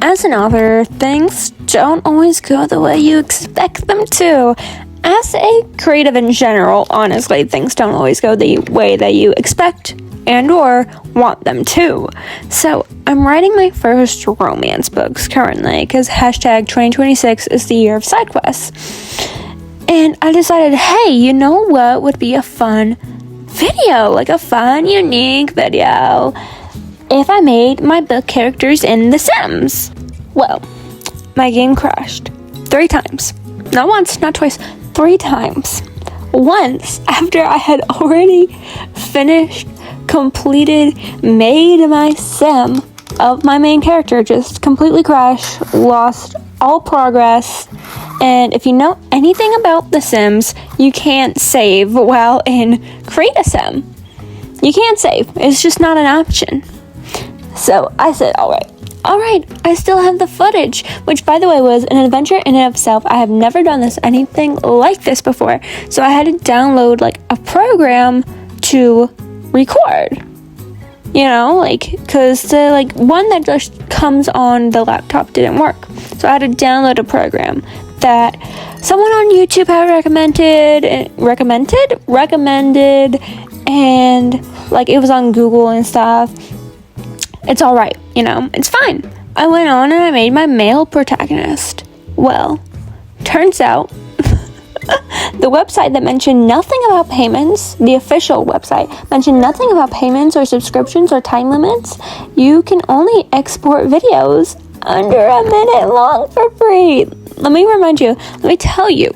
as an author, things don't always go the way you expect them to. As a creative in general, honestly, things don't always go the way that you expect and or want them to. So I'm writing my first romance books currently because hashtag 2026 is the year of side quests. And I decided, hey, you know what would be a fun video, like a fun, unique video, if I made my book characters in The Sims. Well, my game crashed 3 times. Not once, not twice, 3 times. Once, after I had already finished, completed, made my sim of my main character, just completely crashed, lost all progress. And if you know anything about The Sims, you can't save while in Create a Sim. You can't save. It's just not an option. So I said, all right, I still have the footage, which, by the way, was an adventure in and of itself. I have never done anything like this before. So I had to download, a program to record. You know, because the, one that just comes on the laptop didn't work. So I had to download a program that someone on YouTube had recommended, and, it was on Google and stuff. It's alright, it's fine. I went on and I made my male protagonist. Well, turns out the website that mentioned nothing about payments, the official website, mentioned nothing about payments or subscriptions or time limits. You can only export videos under a minute long for free. Let me tell you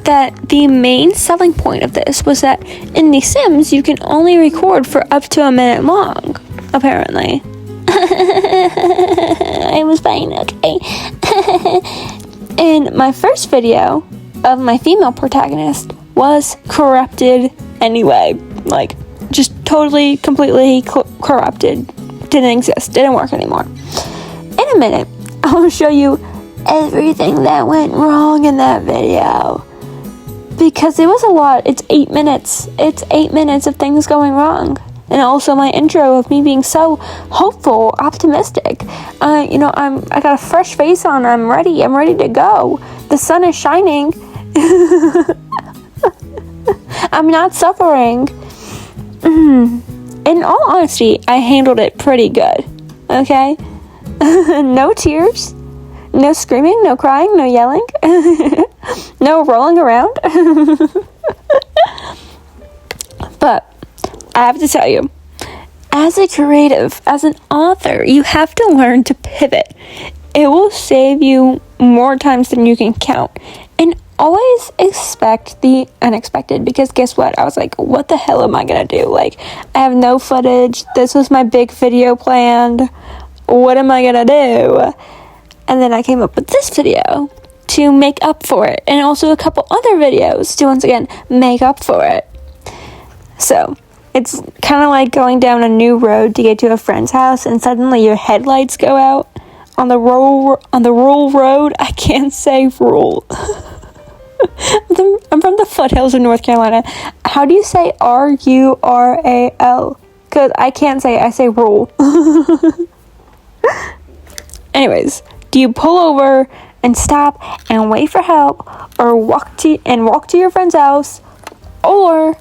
that the main selling point of this was that in The Sims, you can only record for up to a minute long, apparently. I was fine, okay. And my first video of my female protagonist was corrupted anyway. Just totally, completely corrupted. Didn't exist. Didn't work anymore. In a minute, I'll show you everything that went wrong in that video. Because it was a lot. It's 8 minutes. It's 8 minutes of things going wrong. And also my intro of me being so hopeful, optimistic. I got a fresh face on. I'm ready to go. The sun is shining. I'm not suffering. In all honesty, I handled it pretty good. Okay? No tears. No screaming, no crying, no yelling. No rolling around. But I have to tell you, as a creative, as an author, you have to learn to pivot. It will save you more times than you can count. And always expect the unexpected, because guess what? I was like, what the hell am I gonna do? I have no footage. This was my big video planned. What am I gonna do? And then I came up with this video to make up for it. And also a couple other videos to, once again, make up for it. So it's kind of like going down a new road to get to a friend's house and suddenly your headlights go out on the rural road. I can't say rural. I'm from the foothills of North Carolina. How do you say R-U-R-A-L? Because I can't say it. I say rural. Anyways, do you pull over and stop and wait for help, or walk to your friend's house, or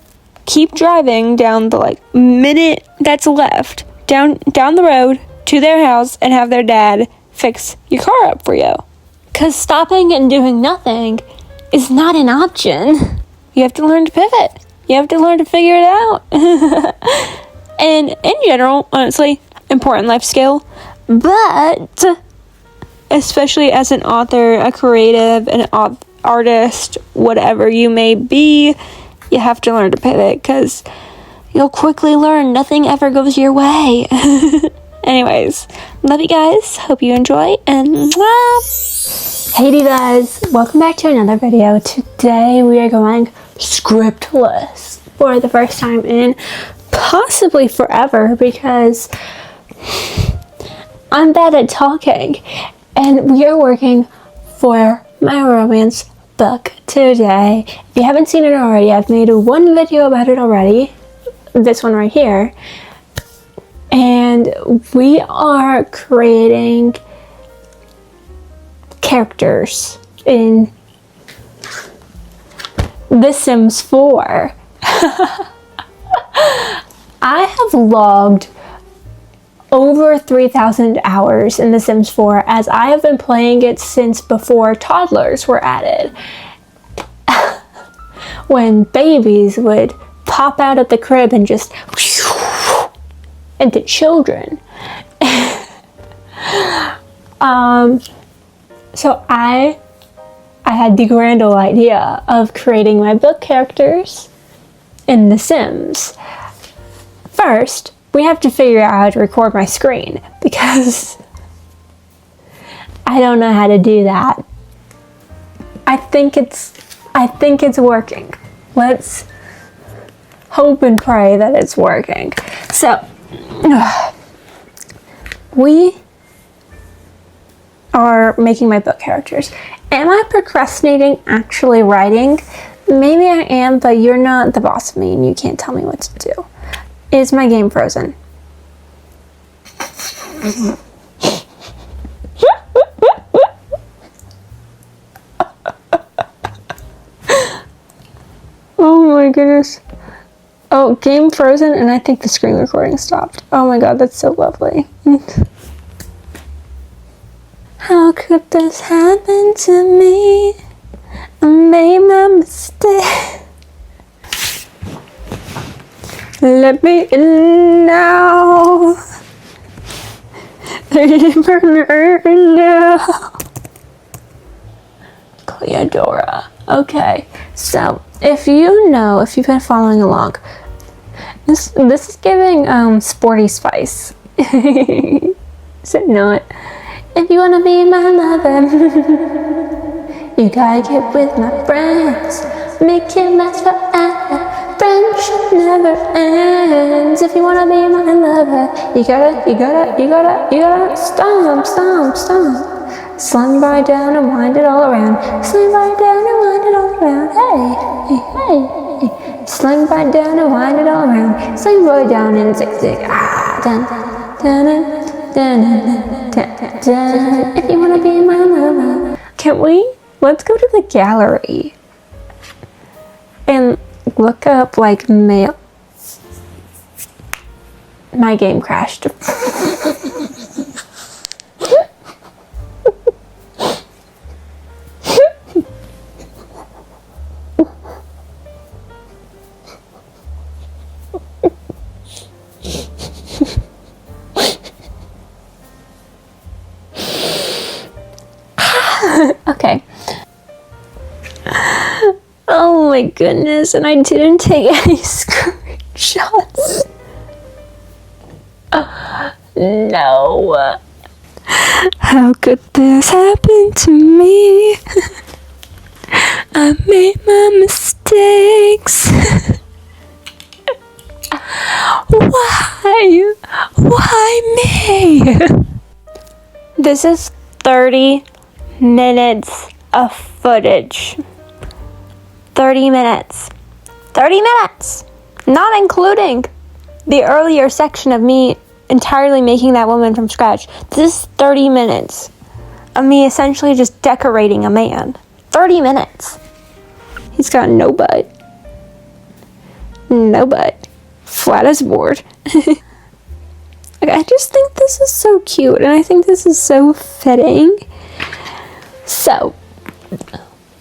keep driving down the minute that's left down the road to their house and have their dad fix your car up for you? Because stopping and doing nothing is not an option. You have to learn to pivot. You have to learn to figure it out. And in general, honestly, important life skill. But especially as an author, a creative, an artist, whatever you may be, you have to learn to pivot, because you'll quickly learn nothing ever goes your way. Anyways, love you guys. Hope you enjoy, and mwah! Hey Divas, welcome back to another video. Today we are going scriptless for the first time in possibly forever, because I'm bad at talking, and we are working for my romance book today. If you haven't seen it already, I've made one video about it already, this one right here, and we are creating characters in The Sims 4. I have logged over 3,000 hours in The Sims 4 as I have been playing it since before toddlers were added. When babies would pop out of the crib and just into children. So I had the grand old idea of creating my book characters in The Sims. First, we have to figure out how to record my screen because I don't know how to do that. I think it's working. Let's hope and pray that it's working. So, we are making my book characters. Am I procrastinating actually writing? Maybe I am, but you're not the boss of me and you can't tell me what to do. Is my game frozen? Oh my goodness. Oh, game frozen, and I think the screen recording stopped. Oh my god, that's so lovely. How could this happen to me? I made my mistake. Let me in now. Now. Cleodora. Okay, so if you've been following along, this is giving Sporty Spice. Is it not? If you wanna be my lover, you gotta get with my friends. Make it last forever. Friendship never ends. If you wanna be my lover, you gotta stomp. Slide right down and wind it all around. Slide right down and wind it all around. Hey. Slide right down and wind it all around. Slide right down and zig. Dun, dun, dun, dun, dun, dun. If you wanna be my lover. Let's go to the gallery and look up like mail. My game crashed. Okay. Oh my goodness, and I didn't take any screenshots. No. How could this happen to me? I made my mistakes. Why me? This is 30 minutes of footage. 30 minutes. 30 minutes! Not including the earlier section of me entirely making that woman from scratch. This is 30 minutes of me essentially just decorating a man. 30 minutes. He's got no butt. No butt. Flat as a board. I just think this is so cute, and I think this is so fitting. So,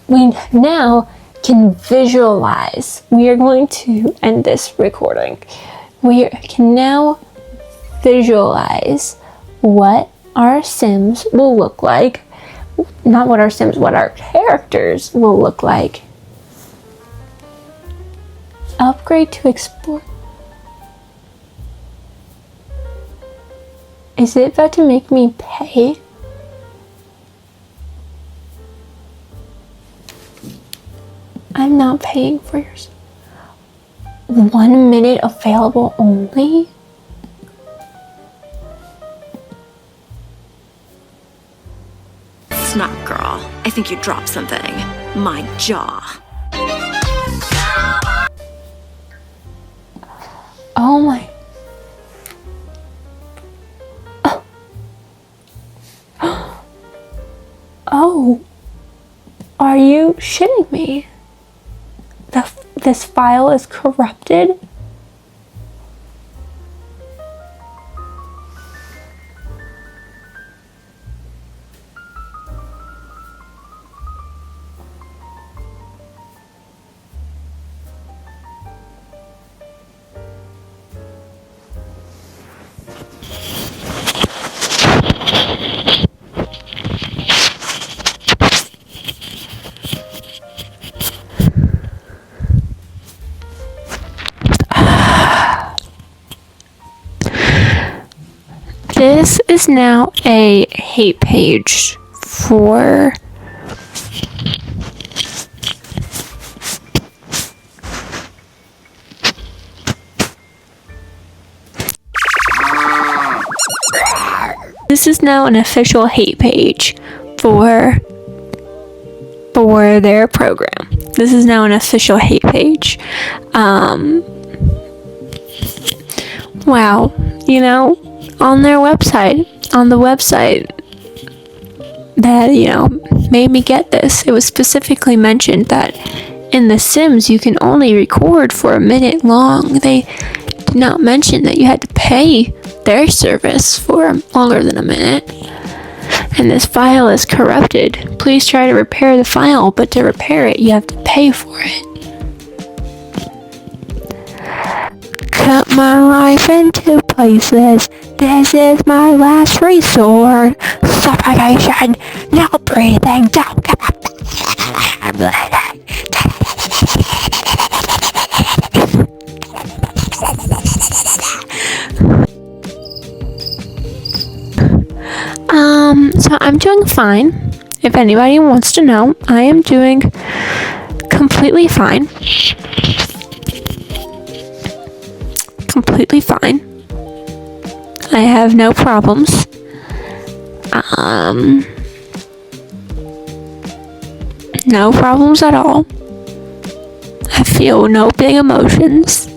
we now can visualize. We are going to end this recording. We can now visualize what our Sims will look like. Not what our Sims, what our characters will look like. Upgrade to explore. Is it about to make me pay? I'm not paying for yours. 1 minute available only? Snap, girl. I think you dropped something. My jaw. Oh my. Oh, are you shitting me? This file is corrupted? This is now a hate page for this is now an official hate page for their program. This is now an official hate page. Wow, you know, on their website, on the website that, you know, made me get this, it was specifically mentioned that in The Sims you can only record for a minute long. They did not mention that you had to pay their service for longer than a minute. And this file is corrupted. Please try to repair the file, but to repair it you have to pay for it. Cut my life into pieces. This is my last resort. Suffocation. No breathing. Don't come up. So I'm doing fine. If anybody wants to know, I am doing completely fine. Completely fine. I have no problems. No problems at all. I feel no big emotions.